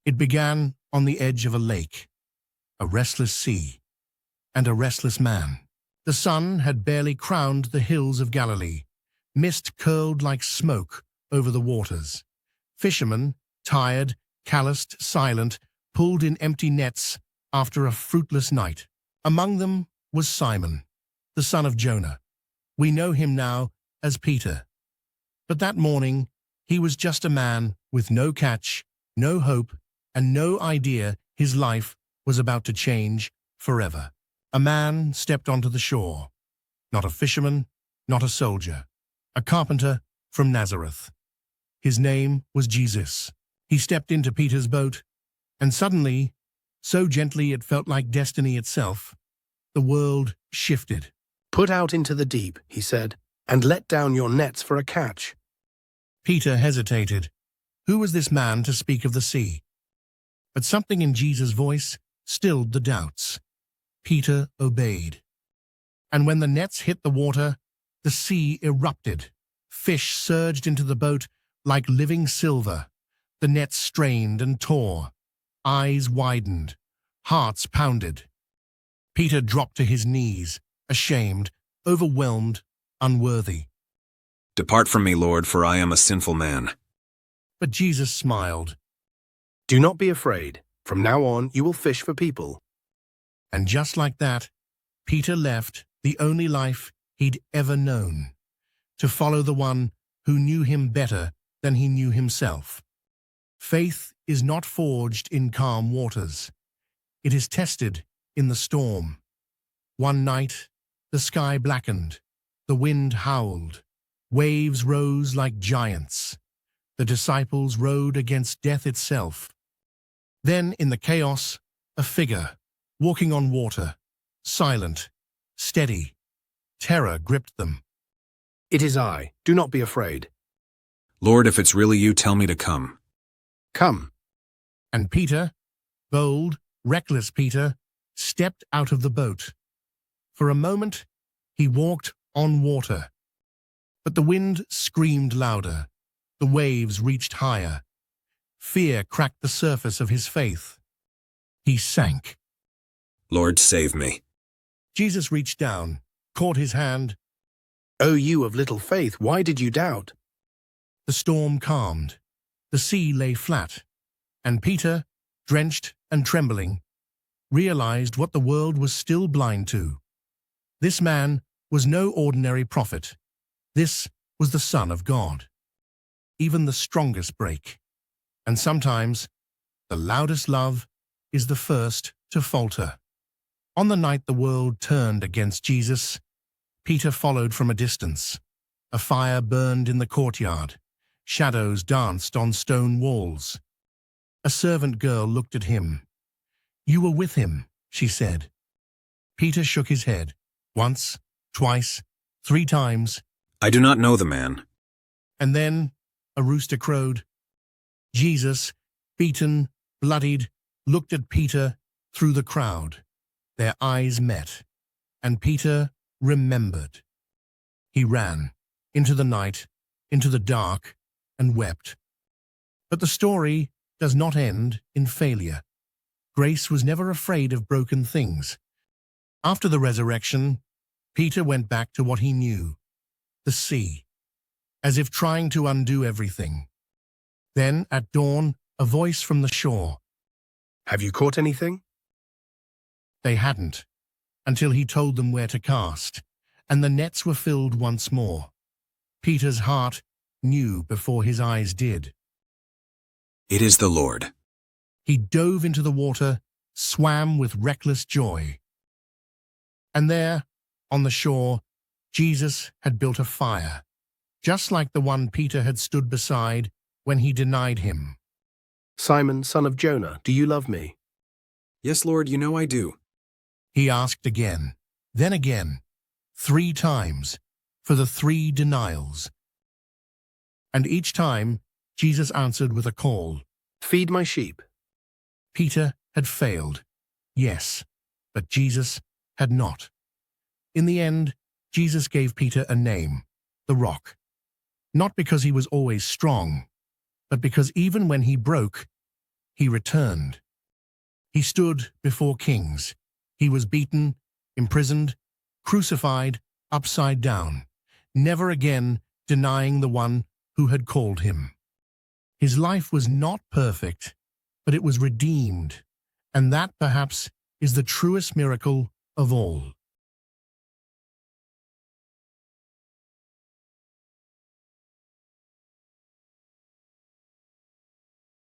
It began on the edge of a lake, a restless sea, and a restless man. The sun had barely crowned the hills of Galilee. Mist curled like smoke over the waters. Fishermen, tired, calloused, silent, pulled in empty nets after a fruitless night. Among them was Simon, the son of Jonah. We know him now as Peter. But that morning, he was just a man with no catch, no hope, and no idea his life was about to change forever. A man stepped onto the shore. Not a fisherman, not a soldier. A carpenter from Nazareth. His name was Jesus. He stepped into Peter's boat, and suddenly, so gently it felt like destiny itself, the world shifted. "Put out into the deep," he said, "and let down your nets for a catch." Peter hesitated. Who was this man to speak of the sea? But something in Jesus' voice stilled the doubts. Peter obeyed. And when the nets hit the water, the sea erupted. Fish surged into the boat like living silver. The nets strained and tore. Eyes widened. Hearts pounded. Peter dropped to his knees, ashamed, overwhelmed, unworthy. "Depart from me, Lord, for I am a sinful man." But Jesus smiled. "Do not be afraid. From now on, you will fish for people." And just like that, Peter left the only life he'd ever known, to follow the one who knew him better than he knew himself. Faith is not forged in calm waters. It is tested in the storm. One night, the sky blackened, the wind howled, waves rose like giants. The disciples rowed against death itself. Then, in the chaos, a figure, walking on water, silent, steady. Terror gripped them. "It is I. Do not be afraid." "Lord, if it's really you, tell me to come." "Come." And Peter, bold, reckless Peter, stepped out of the boat. For a moment, he walked on water. But the wind screamed louder. The waves reached higher. Fear cracked the surface of his faith. He sank. "Lord, save me." Jesus reached down, caught his hand. "O you of little faith, why did you doubt?" The storm calmed. The sea lay flat. And Peter, drenched and trembling, realized what the world was still blind to. This man was no ordinary prophet. This was the Son of God. Even the strongest break. And sometimes, the loudest love is the first to falter. On the night the world turned against Jesus, Peter followed from a distance. A fire burned in the courtyard. Shadows danced on stone walls. A servant girl looked at him. "You were with him," she said. Peter shook his head. Once, twice, 3 times. "I do not know the man." And then a rooster crowed. Jesus, beaten, bloodied, looked at Peter through the crowd. Their eyes met, and Peter remembered. He ran into the night, into the dark, and wept. But the story does not end in failure. Grace was never afraid of broken things. After the resurrection, Peter went back to what he knew, the sea, as if trying to undo everything. Then, at dawn, a voice from the shore. "Have you caught anything?" They hadn't, until he told them where to cast, and the nets were filled once more. Peter's heart knew before his eyes did. "It is the Lord." He dove into the water, swam with reckless joy. And there, on the shore, Jesus had built a fire, just like the one Peter had stood beside when he denied him. "Simon, son of Jonah, do you love me?" "Yes, Lord, you know I do." He asked again, then again, 3 times, for the 3 denials. And each time, Jesus answered with a call. "Feed my sheep." Peter had failed, yes, but Jesus had not. In the end, Jesus gave Peter a name, the Rock. Not because he was always strong, but because even when he broke, he returned. He stood before kings. He was beaten, imprisoned, crucified, upside down, never again denying the one who had called him. His life was not perfect, but it was redeemed, and that perhaps is the truest miracle of all.